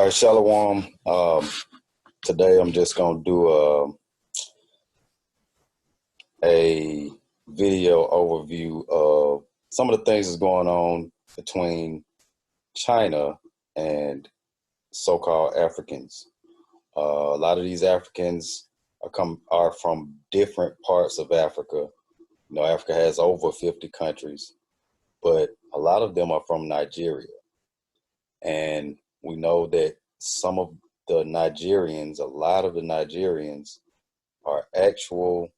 right, Shalom. Today I'm just gonna do a video overview of some of the things that's going on between China and so-called Africans. A lot of these Africans are from different parts of Africa. You know, Africa has over 50 countries, but a lot of them are from Nigeria. And we know that some of the Nigerians, a lot of the Nigerians are actual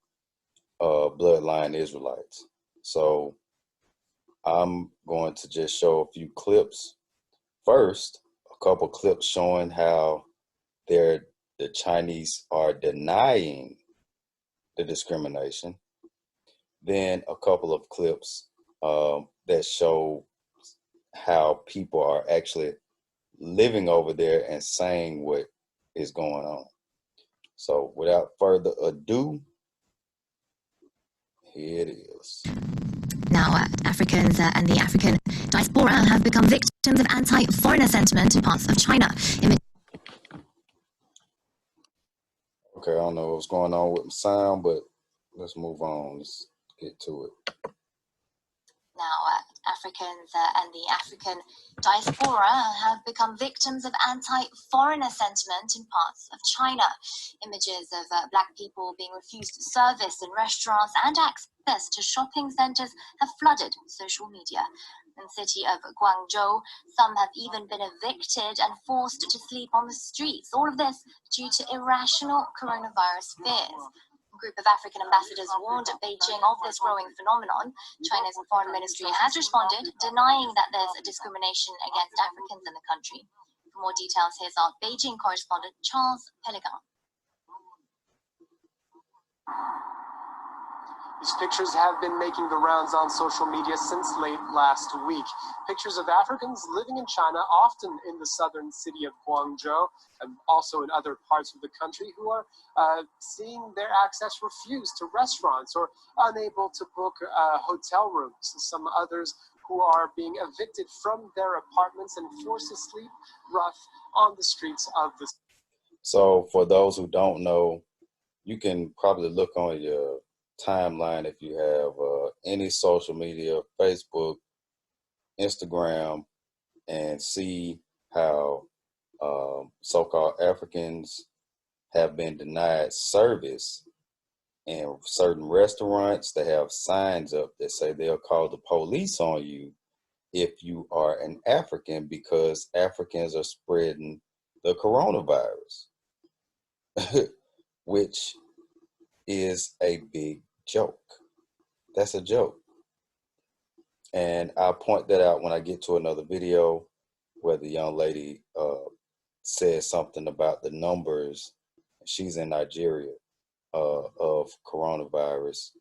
bloodline Israelites. So I'm going to just show a few clips. First, a couple clips showing how the Chinese are denying the discrimination. Then a couple of clips that show how people are actually living over there and saying what is going on. So without further ado, here it is. Now, Africans and the African diaspora have become victims of anti-foreigner sentiment in parts of China. Okay, I don't know what's going on with the sound, but let's move on. Let's get to it. Now, Africans and the African diaspora have become victims of anti-foreigner sentiment in parts of China. Images of black people being refused service in restaurants and access to shopping centers have flooded social media. In the city of Guangzhou, some have even been evicted and forced to sleep on the streets. All of this due to irrational coronavirus fears. A group of African ambassadors warned Beijing of this growing phenomenon. China's foreign ministry has responded, denying that there's a discrimination against Africans in the country. For more details, here's our Beijing correspondent, Charles Pellegan. These pictures have been making the rounds on social media since late last week. Pictures of Africans living in China, often in the southern city of Guangzhou, and also in other parts of the country, who are seeing their access refused to restaurants or unable to book hotel rooms. Some others who are being evicted from their apartments and forced to sleep rough on the streets of the city. So for those who don't know, you can probably look on your timeline if you have any social media, Facebook, Instagram, and see how so-called Africans have been denied service in certain restaurants. They have signs up that say they'll call the police on you if you are an African because Africans are spreading the coronavirus, which is a big joke. That's a joke. And I'll point that out when I get to another video where the young lady says something about the numbers. She's in Nigeria of coronavirus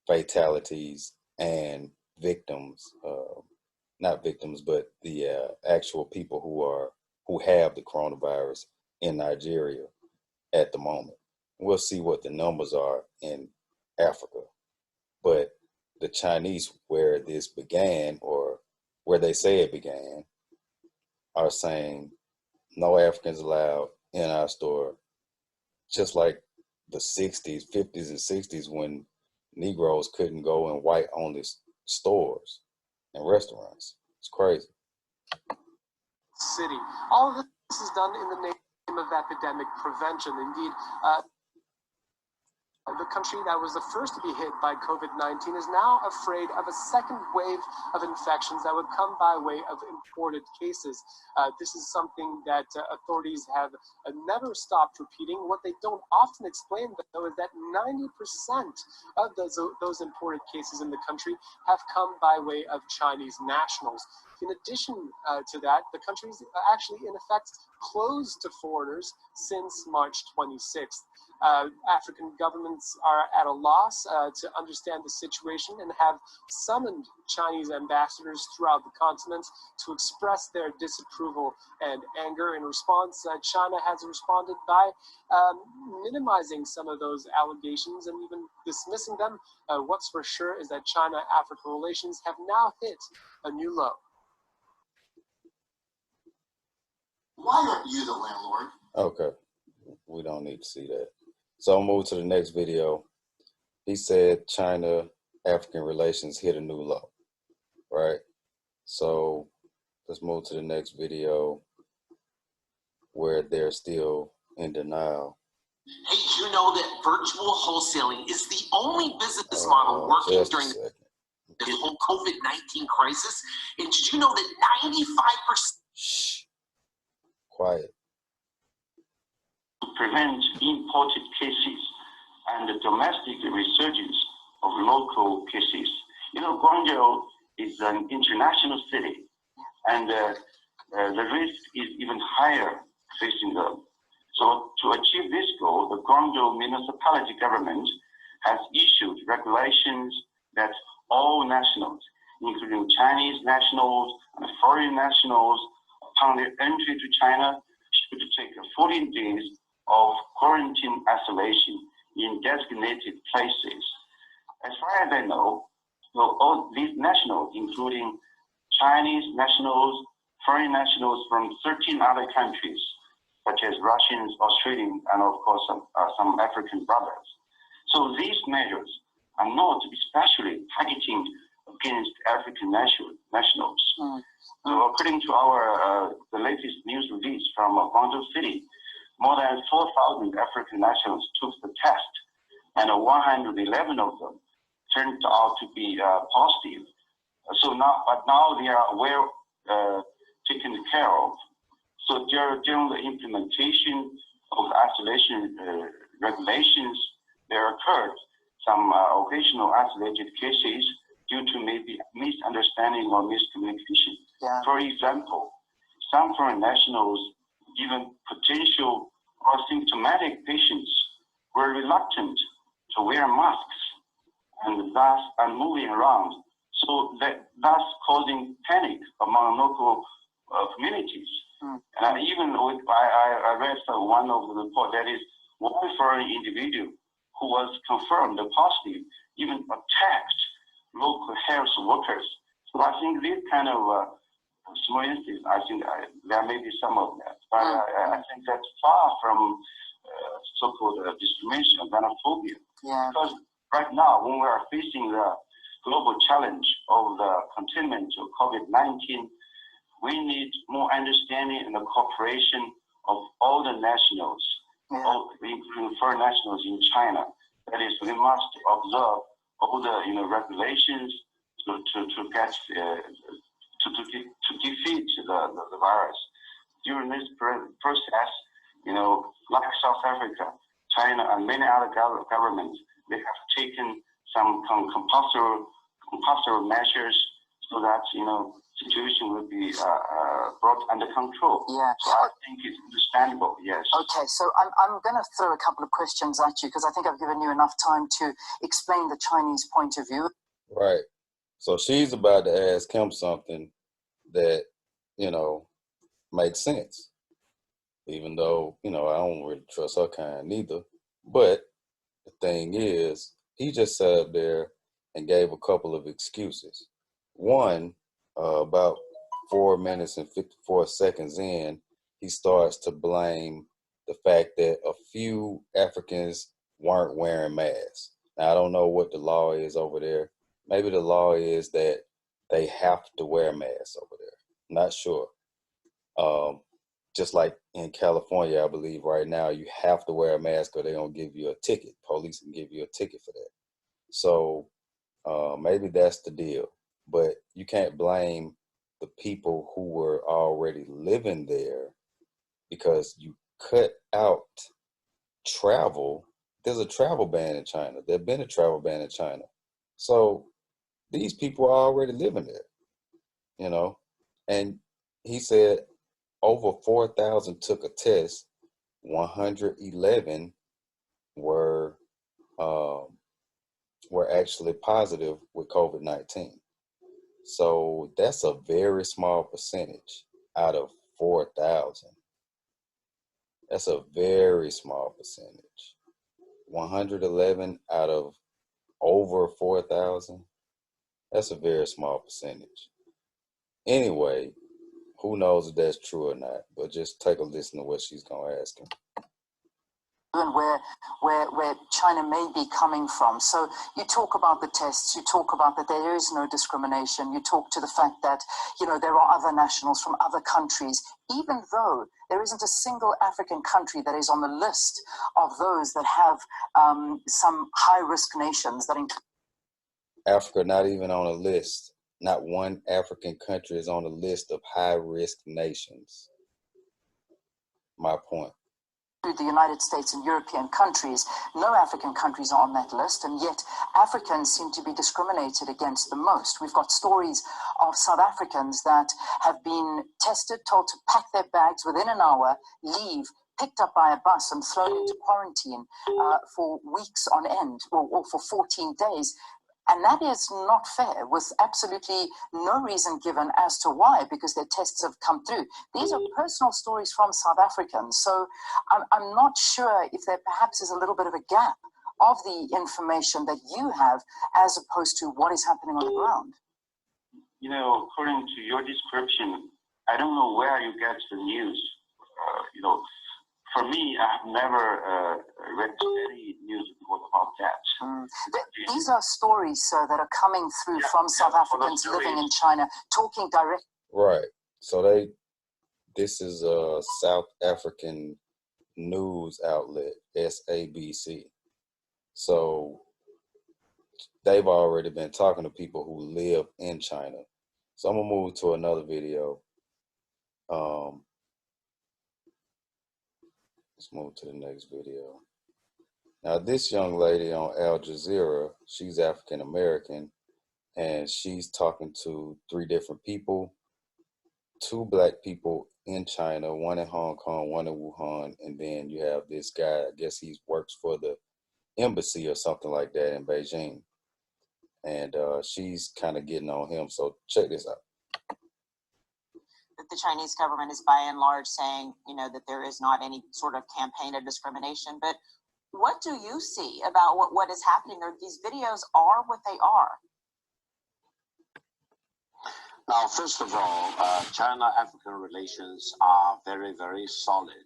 fatalities and victims, not victims, but the actual people who have the coronavirus in Nigeria at the moment. We'll see what the numbers are in Africa. But the Chinese, where this began, or where they say it began, are saying no Africans allowed in our store, just like the 60s, 50s, and 60s when Negroes couldn't go in white-only stores and restaurants. It's crazy. City. All of this is done in the name of epidemic prevention. Indeed, the country that was the first to be hit by COVID-19 is now afraid of a second wave of infections that would come by way of imported cases. This is something that authorities have never stopped repeating. What they don't often explain, though, is that 90% of those imported cases in the country have come by way of Chinese nationals. In addition to that, the country is actually, in effect, closed to foreigners since March 26th. African governments are at a loss to understand the situation and have summoned Chinese ambassadors throughout the continent to express their disapproval and anger. In response, China has responded by minimizing some of those allegations and even dismissing them. What's for sure is that China-Africa relations have now hit a new low. aren't you the landlord? Okay, we don't need to see that. So I'll move to the next video. He said China-African relations hit a new low, right? So let's move to the next video where they're still in denial. Hey, did you know that virtual wholesaling is the only business model working during the whole COVID-19 crisis? And did you know that 95%... Shh. Quiet. To prevent imported cases and the domestic resurgence of local cases. You know, Guangzhou is an international city, and the risk is even higher facing them. So to achieve this goal, the Guangzhou municipality government has issued regulations that all nationals, including Chinese nationals and foreign nationals, upon their entry to China, should take 14 days of quarantine isolation in designated places. As far as I know, all these nationals, including Chinese nationals, foreign nationals from 13 other countries, such as Russians, Australians, and of course some African brothers. So these measures are not especially targeting against African nationals. So according to our the latest news release from Guangzhou City, more than 4,000 African nationals took the test, and 111 of them turned out to be positive. So now they are well taken care of. So during the implementation of the isolation regulations, there occurred some occasional isolated cases due to maybe misunderstanding or miscommunication. Yeah. For example, some foreign nationals, even potential or symptomatic patients, were reluctant to wear masks and thus are moving around, so thus causing panic among local communities. And I read one of the report that is one foreign individual who was confirmed positive even attacked local health workers. So I think this kind of small instances, I think there may be some of that, but I think that's far from so-called discrimination and xenophobia. Yeah. Because right now, when we are facing the global challenge of the containment of COVID-19, we need more understanding and the cooperation of all the nationals, including foreign nationals in China. That is, we must observe all the regulations to defeat the virus. During this process, like South Africa, China, and many other governments, they have taken some compulsory measures so that situation will be brought under control. Yeah. So I think it's understandable, yes. Okay, so I'm going to throw a couple of questions at you because I think I've given you enough time to explain the Chinese point of view. Right. So she's about to ask him something that, makes sense. Even though, I don't really trust her kind neither. But the thing is, he just sat up there and gave a couple of excuses. One, about 4 minutes and 54 seconds in, he starts to blame the fact that a few Africans weren't wearing masks. Now, I don't know what the law is over there. Maybe the law is that they have to wear masks over there. Not sure. Just like in California, I believe right now, you have to wear a mask or they're going to give you a ticket. Police can give you a ticket for that. So maybe that's the deal. But you can't blame the people who were already living there because you cut out travel. There's a travel ban in China. There's been a travel ban in China. So these people are already living there, And he said over 4,000 took a test. 111 were actually positive with COVID-19. So that's a very small percentage out of 4,000. That's a very small percentage. 111 out of over 4,000. That's a very small percentage. Anyway, Who knows if that's true or not? But just take a listen to what she's gonna ask him. And where China may be coming from. So you talk about the tests, you talk about that there is no discrimination, you talk to the fact that, you know, there are other nationals from other countries, even though there isn't a single African country that is on the list of those that have some high-risk nations that include Africa not even on a list. Not one African country is on the list of high-risk nations. My point. the United States and European countries. No African countries are on that list, and yet Africans seem to be discriminated against the most. We've got stories of South Africans that have been tested, told to pack their bags within an hour, leave, picked up by a bus and thrown into quarantine for weeks on end, or for 14 days. And that is not fair, with absolutely no reason given as to why, because their tests have come through. These are personal stories from South Africans. So I'm not sure if there perhaps is a little bit of a gap of the information that you have as opposed to what is happening on the ground. You know, according to your description, I don't know where you get the news. You know, for me, I've never read any news report about that. These are stories, sir, that are coming through from South Africans living in China, talking directly. Right. So this is a South African news outlet, SABC. So they've already been talking to people who live in China. So I'm gonna move to another video. Let's move to the next video. Now, this young lady on Al Jazeera, she's African American, and she's talking to 3 different people, 2 black people in China, 1 in Hong Kong, 1 in Wuhan, and then you have this guy, I guess he works for the embassy or something like that in Beijing. And she's kind of getting on him. So check this out. That the Chinese government is by and large saying, you know, that there is not any sort of campaign of discrimination. But what do you see about what is happening there? These videos are what they are. Now, first of all, China-African relations are very, very solid.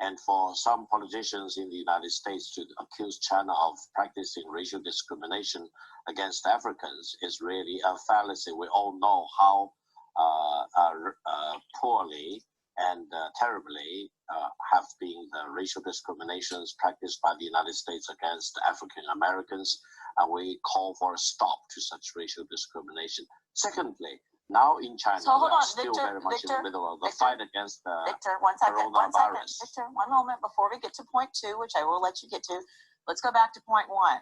And for some politicians in the United States to accuse China of practicing racial discrimination against Africans is really a fallacy. We all know how poorly and terribly have been the racial discriminations practiced by the United States against African Americans, and we call for a stop to such racial discrimination. Secondly, now in China, so hold we are on, still Victor, very much in the middle of the Victor, fight against the Victor, one second, coronavirus. Victor, one moment before we get to point 2, which I will let you get to. Let's go back to point 1.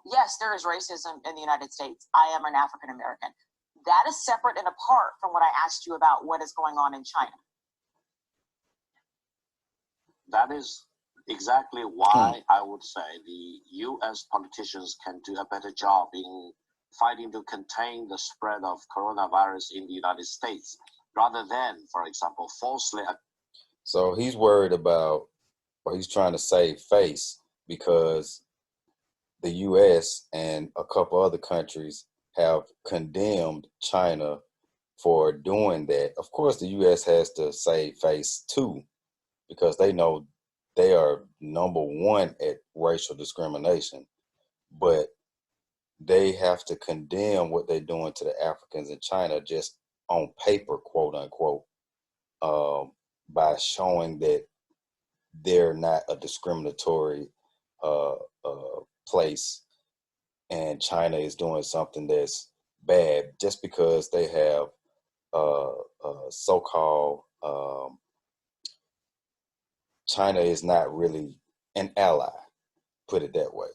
Yes, there is racism in the United States. I am an African American. That is separate and apart from what I asked you about what is going on in China. That is exactly why I would say the U.S. politicians can do a better job in fighting to contain the spread of coronavirus in the United States, rather than, for example, falsely. So he's worried about, or he's trying to save face, because the U.S. and a couple other countries have condemned China for doing that. Of course, the U.S. has to save face too, because they know they are number 1 at racial discrimination. But they have to condemn what they're doing to the Africans in China just on paper, quote unquote, by showing that they're not a discriminatory place, and China is doing something that's bad just because they have so-called China is not really an ally, put it that way.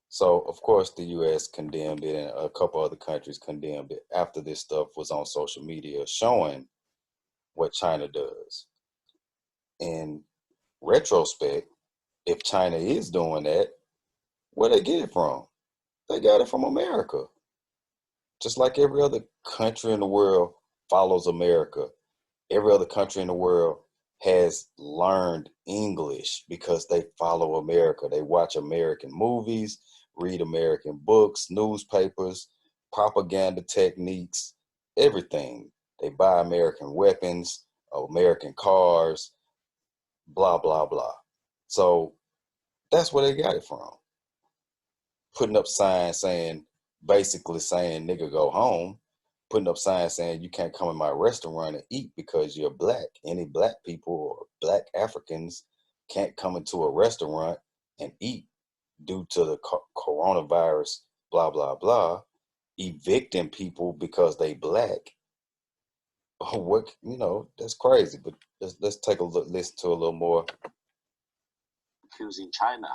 So, of course, the U.S. condemned it, and a couple other countries condemned it after this stuff was on social media showing what China does. In retrospect, if China is doing that, where they get it from? They got it from America. Just like every other country in the world follows America. Every other country in the world has learned English because they follow America. They watch American movies, read American books, newspapers, propaganda techniques, everything. They buy American weapons, American cars, blah, blah, blah. So that's where they got it from. Putting up signs basically saying, nigga, go home. Putting up signs saying you can't come in my restaurant and eat because you're black. Any black people or black Africans can't come into a restaurant and eat due to the coronavirus, blah, blah, blah. Evicting people because they black. What, that's crazy. But let's take a look, listen to a little more. Accusing China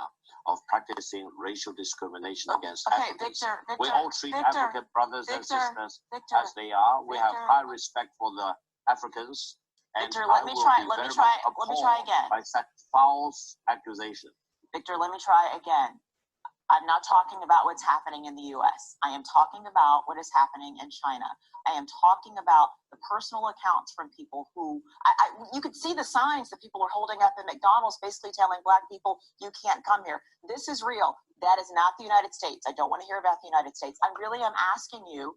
of practicing racial discrimination against Africans. Victor, we all treat African brothers and sisters as they are. We have high respect for the Africans. And Victor, let me try again. By such false accusation. Victor, let me try again. I'm not talking about what's happening in the U.S. I am talking about what is happening in China. I am talking about the personal accounts from people who, you could see the signs that people are holding up in McDonald's basically telling black people, you can't come here. This is real. That is not the United States. I don't want to hear about the United States. I really am asking you,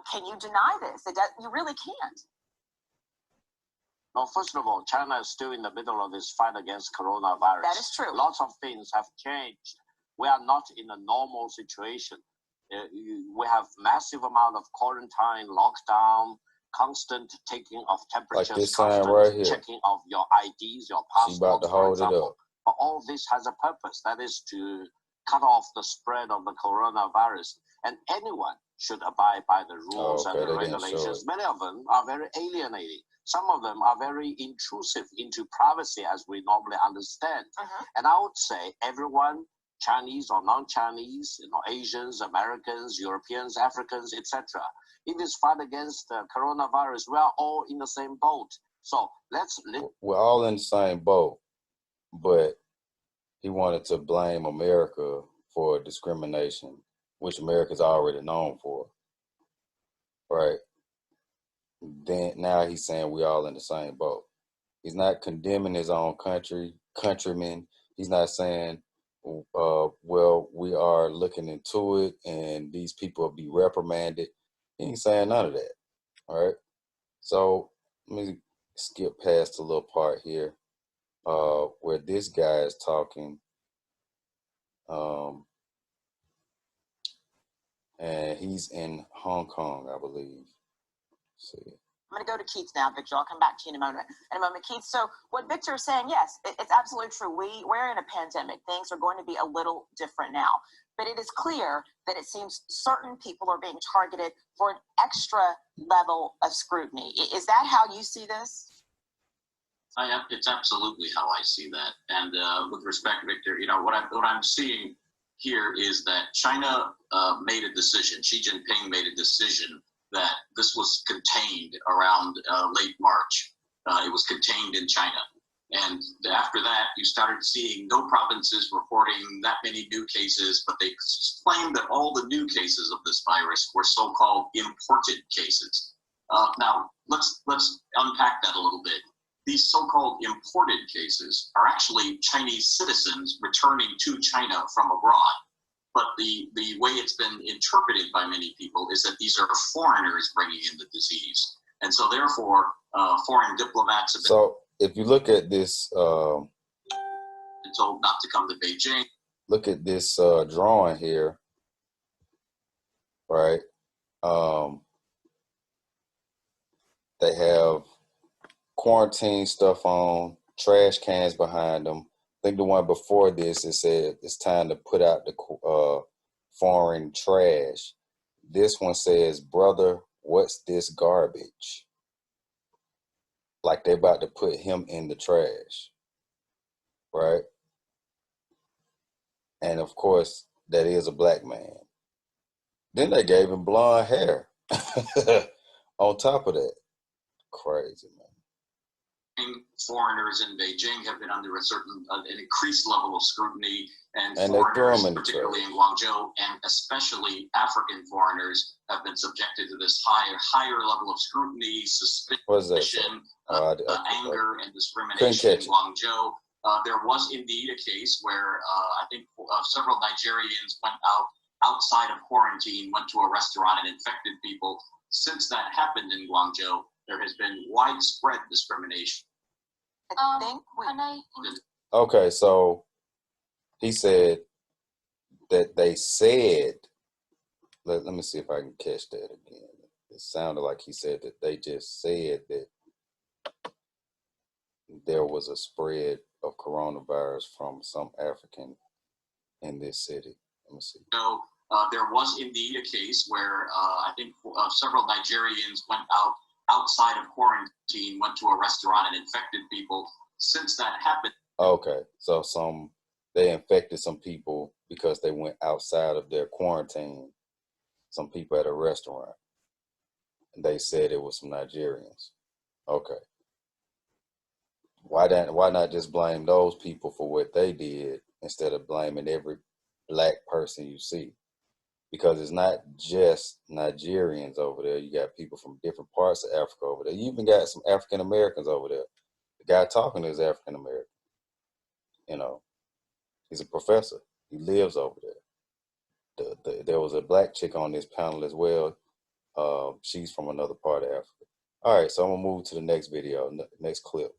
can you deny this? You really can't. Well, first of all, China is still in the middle of this fight against coronavirus. That is true. Lots of things have changed. We are not in a normal situation. We have massive amount of quarantine, lockdown, constant taking of temperatures, like this constant sign right here. Checking of your IDs, your passports, She's about to hold it up. But all this has a purpose. That is to cut off the spread of the coronavirus. And anyone should abide by the rules and the regulations. Many of them are very alienating. Some of them are very intrusive into privacy, as we normally understand. And I would say everyone, Chinese or non-Chinese, Asians, Americans, Europeans, Africans, etc. In this fight against the coronavirus, we are all in the same boat. So we're all in the same boat, but he wanted to blame America for discrimination, which America's already known for, right? Then now he's saying we're all in the same boat. He's not condemning his own countrymen. He's not saying, well, we are looking into it and these people will be reprimanded. He ain't saying none of that. All right. So let me skip past a little part here where this guy is talking. And he's in Hong Kong, I believe. Let's see. I'm going to go to Keith now, Victor. I'll come back to you in a moment. Keith, so what Victor is saying, yes, it's absolutely true. We're in a pandemic. Things are going to be a little different now. But it is clear that it seems certain people are being targeted for an extra level of scrutiny. Is that how you see this? It's absolutely how I see that. And with respect, Victor, what I'm seeing here is that China made a decision. Xi Jinping made a decision that this was contained around late March. It was contained in China. And after that, you started seeing no provinces reporting that many new cases, but they claimed that all the new cases of this virus were so-called imported cases. Now, let's unpack that a little bit. These so-called imported cases are actually Chinese citizens returning to China from abroad. But the way it's been interpreted by many people is that these are foreigners bringing in the disease. And so therefore, foreign diplomats have been... So if you look at this... told not to come to Beijing. Look at this drawing here, right? They have quarantine stuff on, trash cans behind them. I think the one before this, it said it's time to put out the foreign trash. This one says, brother, what's this garbage? Like they're about to put him in the trash, right? And of course, that is a black man. Then they gave him blonde hair on top of that. Crazy, man. Foreigners in Beijing have been under an increased level of scrutiny, and foreigners, particularly in Guangzhou, and especially African foreigners, have been subjected to this higher level of scrutiny, suspicion, anger, and discrimination in Guangzhou. There was indeed a case where I think several Nigerians went outside of quarantine, went to a restaurant and infected people. since that happened in Guangzhou, there has been widespread discrimination. I think Okay, so he said that they said, let me see if I can catch that again. It sounded like he said that they just said that there was a spread of coronavirus from some African in this city. Let me see. So there was indeed a case where I think several Nigerians went outside of quarantine, went to a restaurant and infected people. Since that happened. Okay, so they infected some people because they went outside of their quarantine. Some people at a restaurant, and they said it was some Nigerians. Okay. Why not just blame those people for what they did instead of blaming every black person you see? Because it's not just Nigerians over there. You got people from different parts of Africa over there. You even got some African Americans over there. The guy talking is African American. You know, he's a professor. He lives over there. There was a black chick on this panel as well. She's from another part of Africa. All right, so I'm gonna move to the next video, next clip.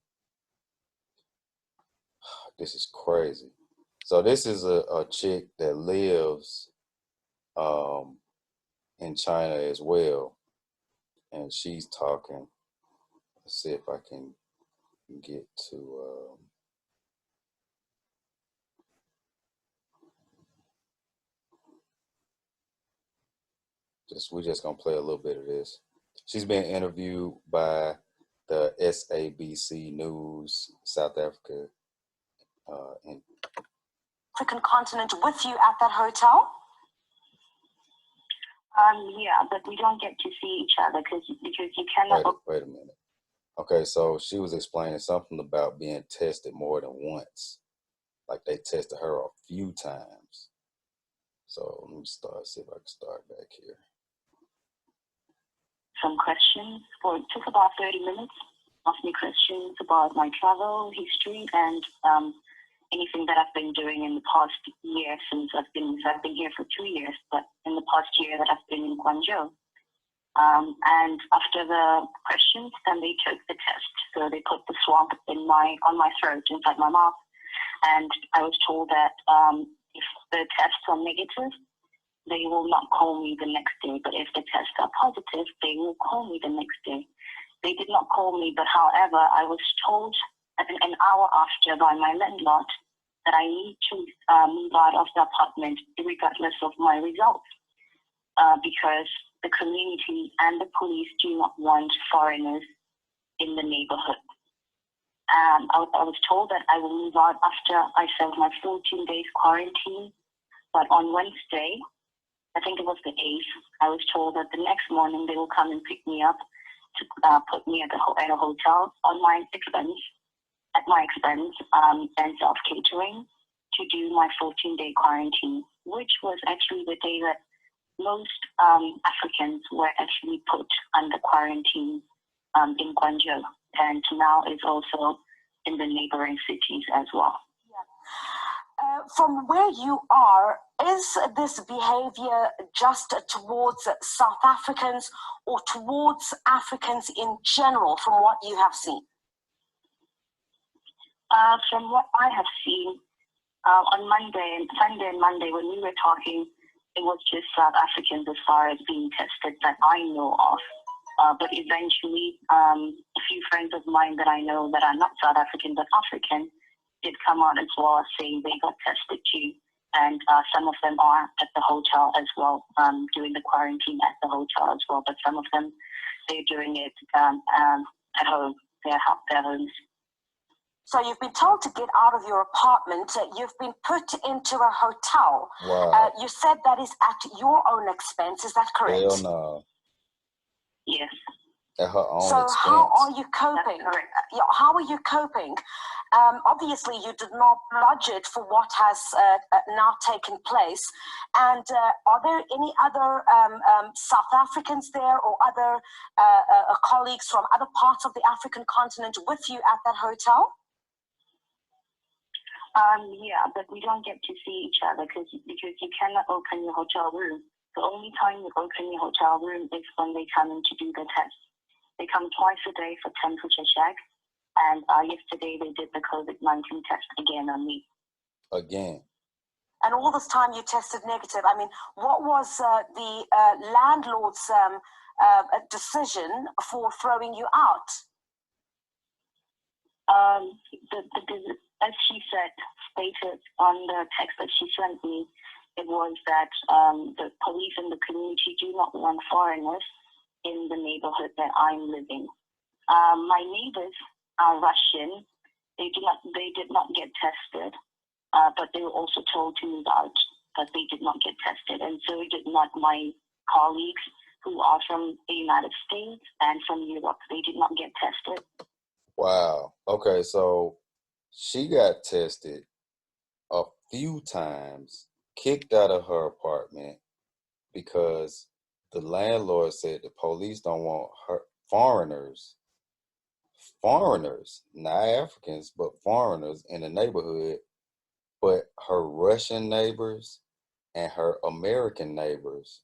This is crazy. So this is a chick that lives in China as well, and she's talking. Let's see if I can get to we're just gonna play a little bit of this. She's being interviewed by the SABC News South Africa. African continent with you at that hotel? Yeah, but we don't get to see each other because you cannot. Wait a minute. Okay, so she was explaining something about being tested more than once. Like they tested her a few times. So let me see if I can start back here. Some questions took about 30 minutes. Asked me questions about my travel history and anything that I've been doing in the past year since I've been here for 2 years, but in the past year that I've been in Guangzhou. And after the questions, then they took the test. So they put the swab on my throat, inside my mouth. And I was told that if the tests are negative, they will not call me the next day. But if the tests are positive, they will call me the next day. They did not call me, but however, I was told an hour after by my landlord that I need to move out of the apartment regardless of my results because the community and the police do not want foreigners in the neighborhood. I was told that I will move out after I serve my 14 days quarantine, but on Wednesday, I think it was the 8th, I was told that the next morning they will come and pick me up to put me at a hotel on my expense, and self-catering to do my 14-day quarantine, which was actually the day that most Africans were actually put under quarantine in Guangzhou, and now is also in the neighboring cities as well. From where you are, is this behavior just towards South Africans or towards Africans in general, from what you have seen? From what I have seen, on Sunday and Monday, when we were talking, it was just South Africans as far as being tested that I know of. But eventually, a few friends of mine that I know that are not South African but African did come out as well saying they got tested too. And some of them are at the hotel as well, doing the quarantine at the hotel as well. But some of them, they're doing it at home, their homes. So you've been told to get out of your apartment. You've been put into a hotel. Wow. You said that is at your own expense. Is that correct? Hell no. Yes. At her own so expense. How are you coping? How are you coping? Obviously, you did not budget for what has now taken place. And are there any other South Africans there or other colleagues from other parts of the African continent with you at that hotel? Yeah, but we don't get to see each other because you cannot open your hotel room. The only time you open your hotel room is when they come in to do the test. They come twice a day for temperature check, and yesterday they did the COVID-19 test again on me. Again. And all this time you tested negative. I mean, what was the landlord's decision for throwing you out? As she stated on the text that she sent me, it was that the police and the community do not want foreigners in the neighborhood that I'm living. My neighbors are Russian. They did not get tested, but they were also told to move out, but they did not get tested, and so did not my colleagues who are from the United States and from Europe. They did not get tested. Wow. Okay, so she got tested a few times, kicked out of her apartment because the landlord said the police don't want her foreigners, not Africans, but foreigners in the neighborhood. But her Russian neighbors and her American neighbors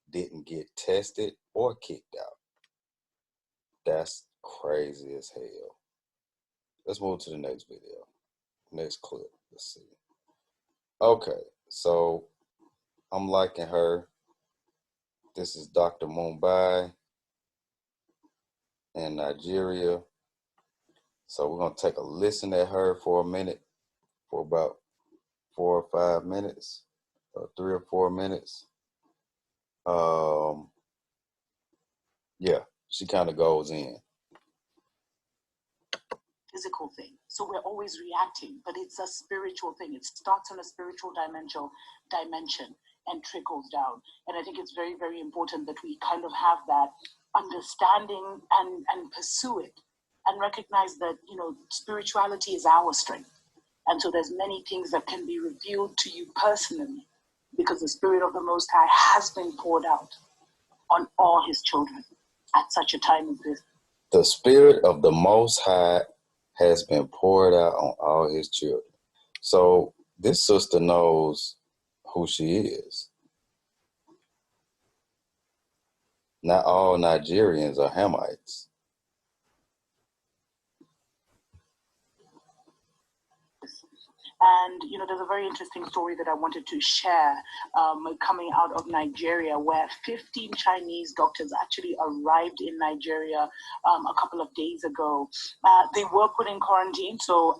didn't get tested or kicked out. That's crazy as hell. Let's move to the next video. Next clip. Let's see. Okay, so I'm liking her. This is Dr. Mumbai in Nigeria. So we're going to take a listen at her for a minute, for about 4 or 5 minutes, or 3 or 4 minutes. Yeah, she kind of goes in. Physical thing. So we're always reacting, but it's a spiritual thing. It starts on a spiritual dimension and trickles down. And I think it's very, very important that we kind of have that understanding and pursue it and recognize that, you know, spirituality is our strength. And so there's many things that can be revealed to you personally because the Spirit of the Most High has been poured out on all his children at such a time as this. The Spirit of the Most High has been poured out on all his children. So this sister knows who she is. Not all Nigerians are Hamites. And, you know, there's a very interesting story that I wanted to share coming out of Nigeria, where 15 Chinese doctors actually arrived in Nigeria a couple of days ago. They were put in quarantine. So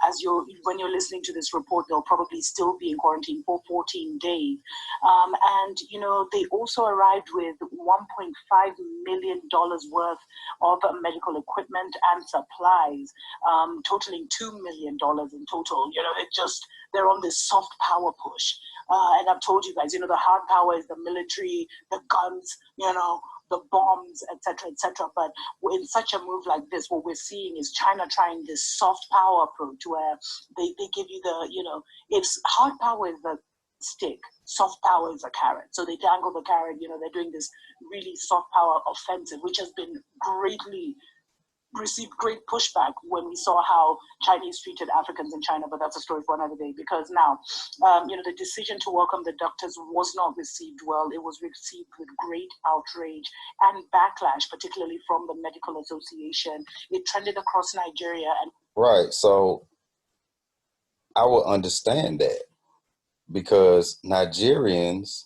when you're listening to this report, they'll probably still be in quarantine for 14 days. And, you know, they also arrived with $1.5 million worth of medical equipment and supplies, totaling $2 million in total. You know, they're on this soft power push. And I've told you guys, you know, the hard power is the military, the guns, you know, the bombs, etc., etc. But in such a move like this, what we're seeing is China trying this soft power approach where they give you the, you know, it's hard power is the stick, soft power is a carrot. So they dangle the carrot, you know, they're doing this really soft power offensive, which has been received great pushback when we saw how Chinese treated Africans in China, but that's a story for another day. Because now, you know, the decision to welcome the doctors was not received well. It was received with great outrage and backlash, particularly from the medical association. It trended across Nigeria. Right. So I will understand that because Nigerians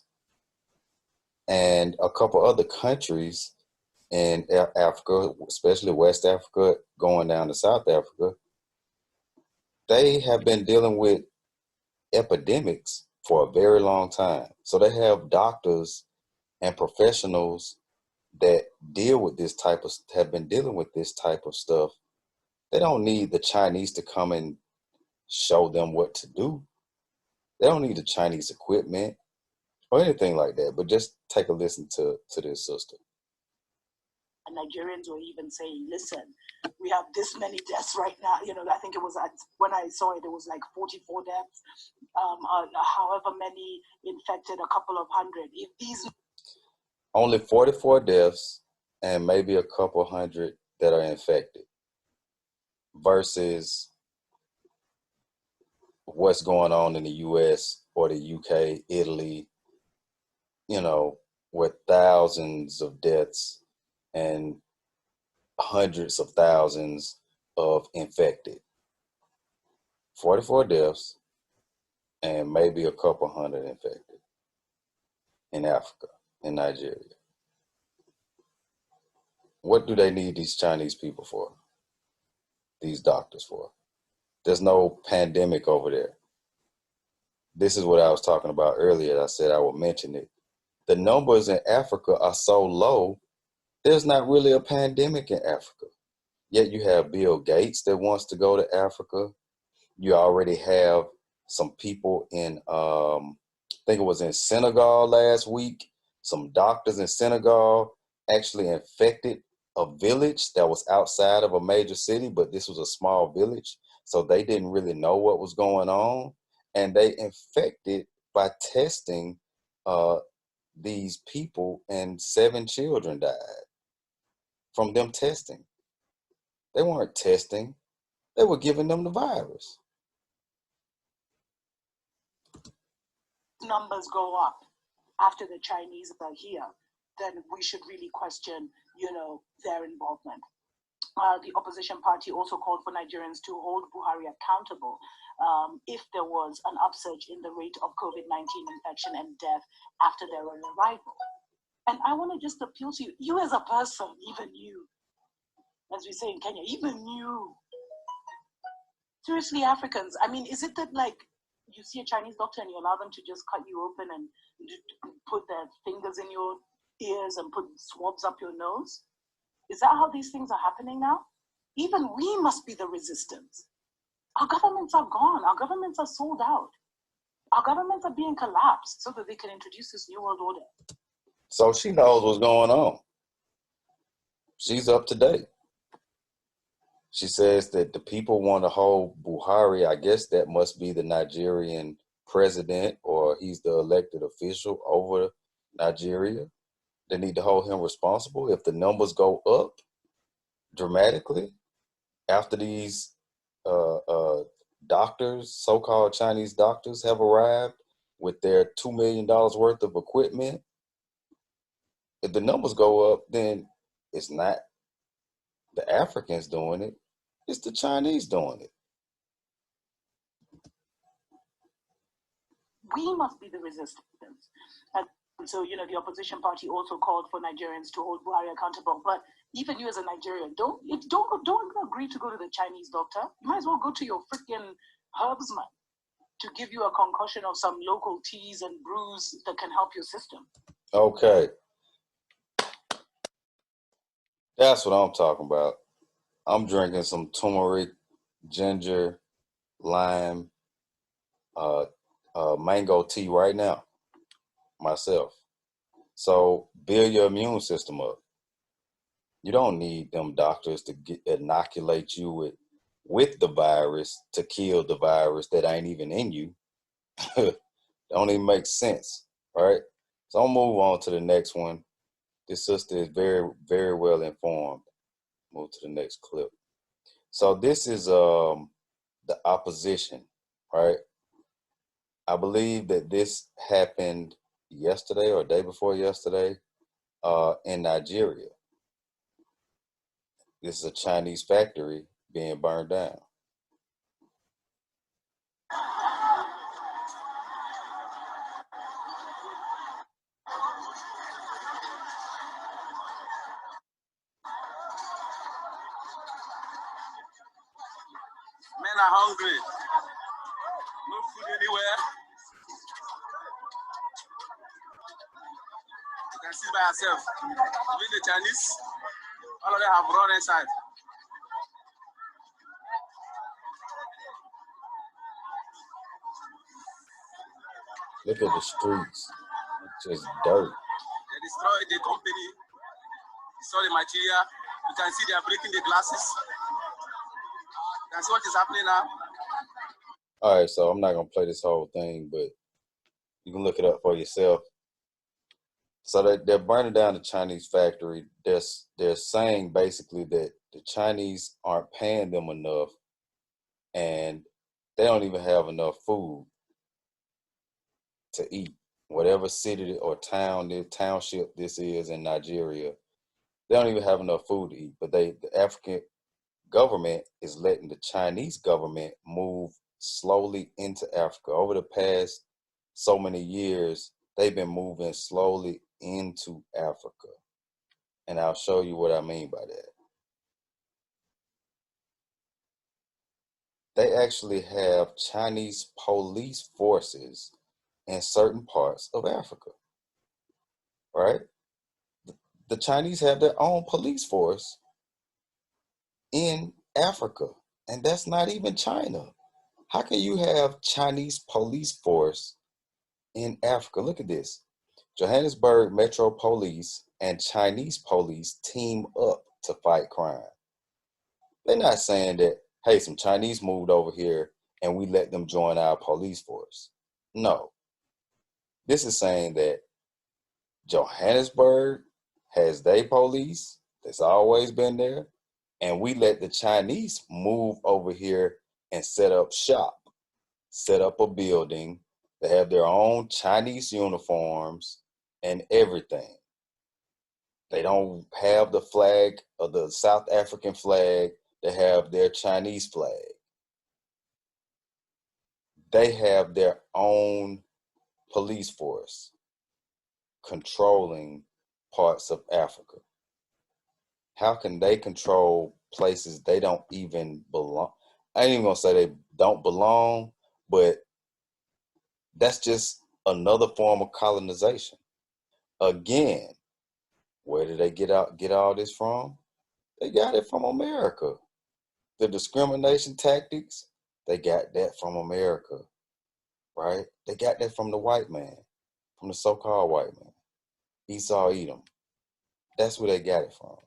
and a couple other countries in Africa, especially West Africa, going down to South Africa, they have been dealing with epidemics for a very long time. So they have doctors and professionals that have been dealing with this type of stuff. They don't need the Chinese to come and show them what to do. They don't need the Chinese equipment or anything like that, but just take a listen to this sister. And Nigerians were even saying, listen, we have this many deaths right now. You know, I think it was, when I saw it, it was like 44 deaths, however many infected, a couple of hundred. If these only 44 deaths and maybe a couple hundred that are infected versus what's going on in the US or the UK, Italy, you know, with thousands of deaths and hundreds of thousands of infected. 44 deaths and maybe a couple hundred infected in Africa, in Nigeria. What do they need these Chinese people for? These doctors for? There's no pandemic over there. This is what I was talking about earlier. I said I would mention it. The numbers in Africa are so low, there's not really a pandemic in Africa. Yet you have Bill Gates that wants to go to Africa. You already have some people in, I think it was in Senegal last week, some doctors in Senegal actually infected a village that was outside of a major city, but this was a small village. So they didn't really know what was going on. And they infected by testing these people, and 7 children died from them testing. They weren't testing, they were giving them the virus. Numbers go up after the Chinese are here, then we should really question, their involvement. The opposition party also called for Nigerians to hold Buhari accountable if there was an upsurge in the rate of COVID-19 infection and death after their arrival. And I want to just appeal to you as a person, even you, as we say in Kenya, even you. Seriously, Africans, I mean, is it that you see a Chinese doctor and you allow them to just cut you open and put their fingers in your ears and put swabs up your nose? Is that how these things are happening now? Even we must be the resistance. Our governments are gone. Our governments are sold out. Our governments are being collapsed so that they can introduce this new world order. So she knows what's going on. She's up to date. She says that the people want to hold Buhari. I guess that must be the Nigerian president, or he's the elected official over Nigeria. They need to hold him responsible if the numbers go up dramatically after these doctors, so-called Chinese doctors, have arrived with their $2 million worth of equipment. If the numbers go up, then it's not the Africans doing it, it's the Chinese doing it. We must be the resistance. And so, the opposition party also called for Nigerians to hold Buhari accountable. But even you as a Nigerian, don't agree to go to the Chinese doctor. You might as well go to your freaking herbsman to give you a concoction of some local teas and brews that can help your system. Okay. That's what I'm talking about. I'm drinking some turmeric, ginger, lime, mango tea right now, myself. So build your immune system up. You don't need them doctors to inoculate you with the virus to kill the virus that ain't even in you. Don't even make sense, right? So I'll move on to the next one. This sister is very, very well informed. Move to the next clip. So this is the opposition, right? I believe that this happened yesterday or day before yesterday in Nigeria. This is a Chinese factory being burned down. Men are hungry. No food anywhere. You can see by yourself. Even the Chinese, all of them have run inside. Look at the streets. It's just dirt. They destroyed the company. Destroy the material. You can see they are breaking the glasses. You can see what is happening now. All right, so I'm not going to play this whole thing, but you can look it up for yourself. So they're burning down the Chinese factory. They're saying basically that the Chinese aren't paying them enough, and they don't even have enough food to eat. whatever city or township this is in Nigeria, they don't even have enough food to eat. But the African government is letting the Chinese government move slowly into Africa. Over the past so many years, they've been moving slowly into Africa. And I'll show you what I mean by that. They actually have Chinese police forces in certain parts of Africa, right? The Chinese have their own police force in Africa, and that's not even China. How can you have Chinese police force in Africa? Look at this. Johannesburg Metro Police and Chinese police team up to fight crime. They're not saying that, hey, some Chinese moved over here and we let them join our police force. No. This is saying that Johannesburg has their police that's always been there, and we let the Chinese move over here and set up shop, set up a building. They have their own Chinese uniforms and everything. They don't have the flag or the South African flag. They have their Chinese flag. They have their own police force controlling parts of Africa. How can they control places they don't even belong? I ain't even gonna say they don't belong, but that's just another form of colonization. Again, where did they get all this from? They got it from America. The discrimination tactics, they got that from America, right? They got that from the white man, from the so-called white man, Esau Edom. That's where they got it from.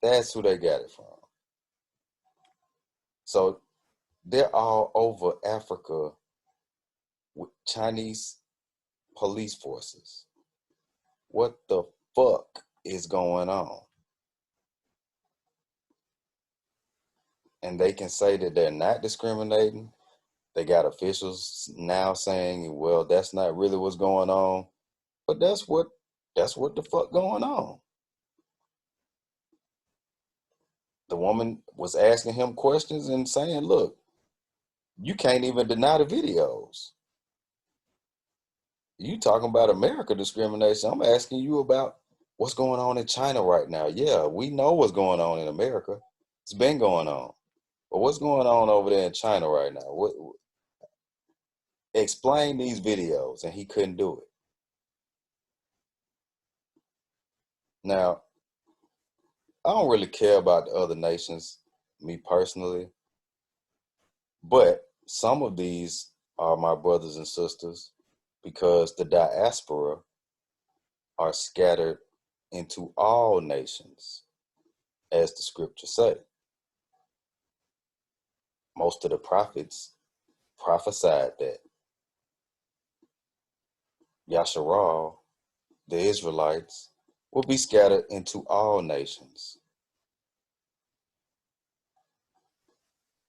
That's who they got it from. So they're all over Africa with Chinese police forces. What the fuck is going on? And they can say that they're not discriminating. They got officials now saying, well, that's not really what's going on. But that's what the fuck going on. The woman was asking him questions and saying, look, you can't even deny the videos. You talking about America discrimination. I'm asking you about what's going on in China right now. Yeah, we know what's going on in America. It's been going on. But what's going on over there in China right now? Explain these videos, and he couldn't do it. Now, I don't really care about the other nations, me personally, but some of these are my brothers and sisters because the diaspora are scattered into all nations, as the scriptures say. Most of the prophets prophesied that Yasharal, the Israelites, will be scattered into all nations.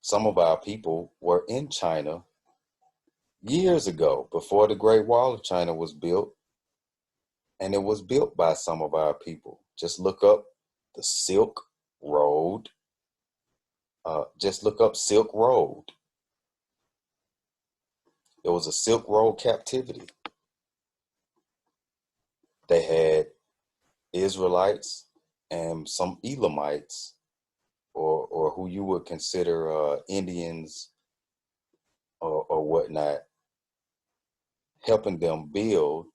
Some of our people were in China years ago, before the Great Wall of China was built, and it was built by some of our people. Just look up the Silk Road. Just look up Silk Road. It was a Silk Road captivity. They had Israelites and some Elamites, or who you would consider Indians or whatnot, helping them build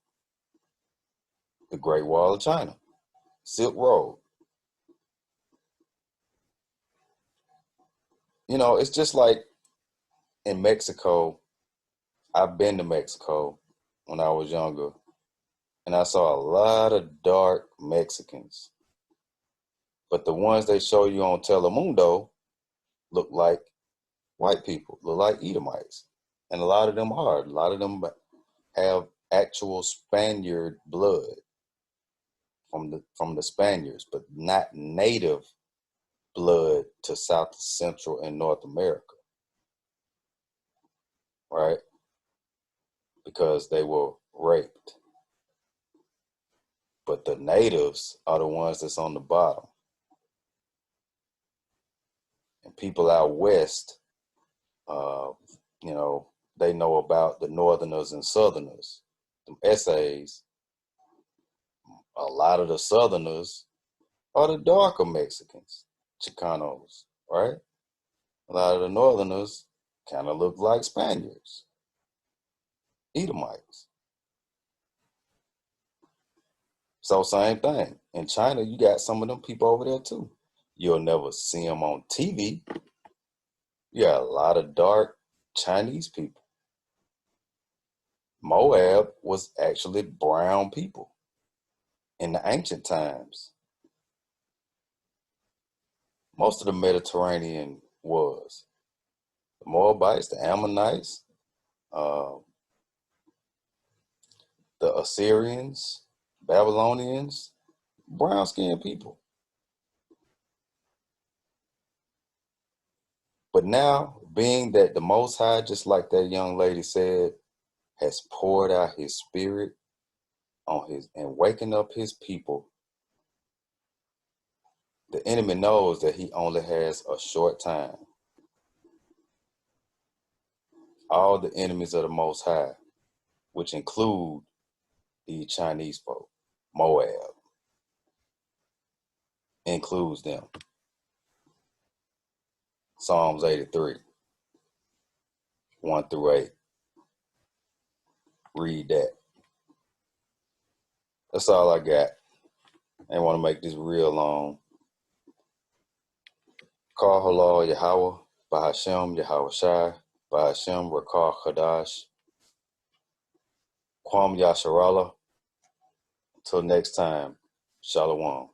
the Great Wall of China, Silk Road. You know, it's just like in Mexico. I've been to Mexico when I was younger, and I saw a lot of dark Mexicans. But the ones they show you on Telemundo look like white people, look like Edomites. And a lot of them are. A lot of them have actual Spaniard blood from the Spaniards, but not native blood to South, Central, and North America. Right? because they were raped. But the natives are the ones that's on the bottom. And people out west, they know about the northerners and southerners. Them essays, a lot of the southerners are the darker Mexicans, Chicanos, right? A lot of the northerners kind of look like Spaniards, Edomites. So same thing. In China, you got some of them people over there too. You'll never see them on TV. You got a lot of dark Chinese people. Moab was actually brown people in the ancient times. Most of the Mediterranean was. The Moabites, the Ammonites, the Assyrians, Babylonians, brown-skinned people. But now, being that the Most High, just like that young lady said, has poured out his spirit on his and waking up his people, the enemy knows that he only has a short time. All the enemies of the Most High, which include the Chinese folk, Moab, includes them. Psalms 83, 1 through 8. Read that. That's all I got. I ain't want to make this real long. Call halal Yahweh, Bahashem Yahweh Shai, Bahashem Rakah Chadash, Kwam Yasharallah. Until next time, Shalom.